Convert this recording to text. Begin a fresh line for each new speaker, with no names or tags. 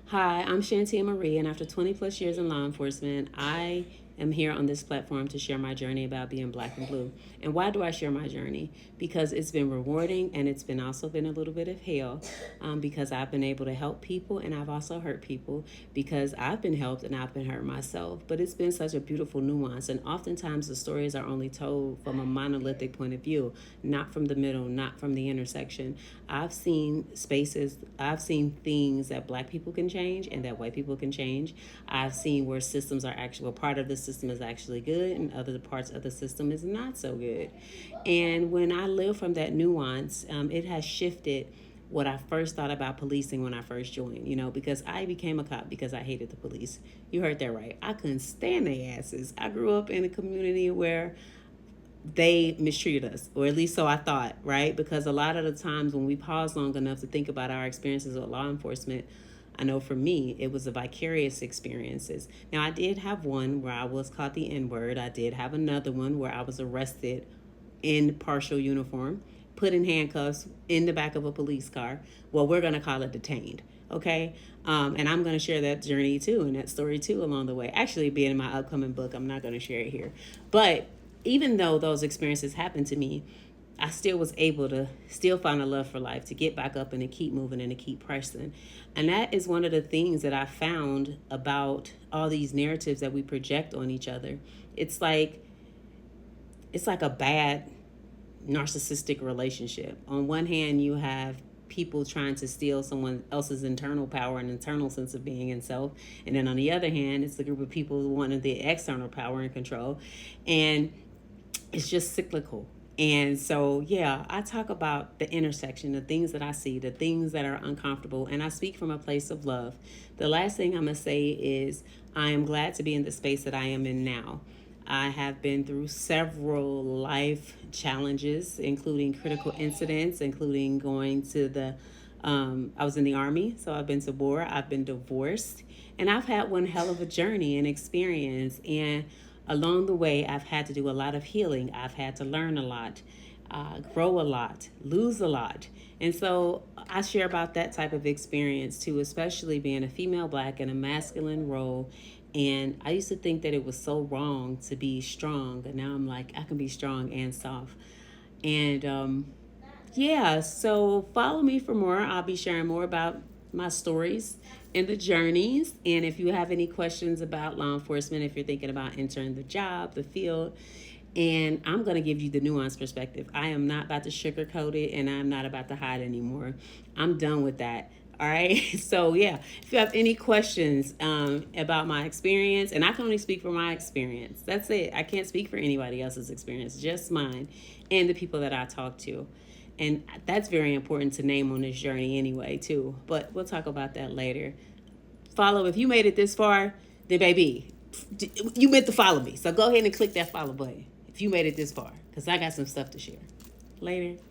Hi, I'm Shantia Marie, and after 20 plus years in law enforcement, I am here on this platform to share my journey about being black and blue. And why do I share my journey? Because it's been rewarding and it's been also been a little bit of hell because I've been able to help people and I've also hurt people because I've been helped and I've been hurt myself. But it's been such a beautiful nuance, and oftentimes the stories are only told from a monolithic point of view, not from the middle, not from the intersection. I've seen spaces, I've seen things that black people can change and that white people can change. I've seen where systems are actually, well, part of the system is actually good and other parts of the system is not so good. And when I live from that nuance, it has shifted what I first thought about policing when I first joined, because I became a cop because I hated the police. You heard that right. I couldn't stand their asses. I grew up in a community where they mistreated us, or at least so I thought, right? Because a lot of the times when we pause long enough to think about our experiences with law enforcement, I know for me, it was a vicarious experiences. Now, I did have one where I was caught the N word. I did have another one where I was arrested in partial uniform, put in handcuffs in the back of a police car. Well, we're going to call it detained. Okay. And I'm going to share that journey too and that story too along the way. Actually, being in my upcoming book, I'm not going to share it here. But even though those experiences happened to me, I still was able to still find a love for life, to get back up and to keep moving and to keep pressing. And that is one of the things that I found about all these narratives that we project on each other. It's like a bad narcissistic relationship. On one hand, you have people trying to steal someone else's internal power and internal sense of being and self. And then on the other hand, it's a group of people who wanted the external power and control. And it's just cyclical. And so, yeah, I talk about the intersection, the things that I see, the things that are uncomfortable, and I speak from a place of love. The last thing I'm going to say is I am glad to be in the space that I am in now. I have been through several life challenges, including critical incidents, including going to I was in the Army, so I've been to war, I've been divorced, and I've had one hell of a journey and experience. And along the way, I've had to do a lot of healing. I've had to learn a lot, grow a lot, lose a lot. And so I share about that type of experience too, especially being a female black in a masculine role. And I used to think that it was so wrong to be strong. And now I'm like, I can be strong and soft. And yeah, so follow me for more. I'll be sharing more about my stories and the journeys. And if you have any questions about law enforcement, if you're thinking about entering the job, the field, and I'm going to give you the nuanced perspective. I am not about to sugarcoat it and I'm not about to hide anymore. I'm done with that. All right. So, yeah, if you have any questions about my experience, and I can only speak for my experience. That's it. I can't speak for anybody else's experience, just mine and the people that I talk to. And that's very important to name on this journey anyway, too. But we'll talk about that later. Follow, if you made it this far, then baby, you meant to follow me. So go ahead and click that follow button if you made it this far, because I got some stuff to share. Later.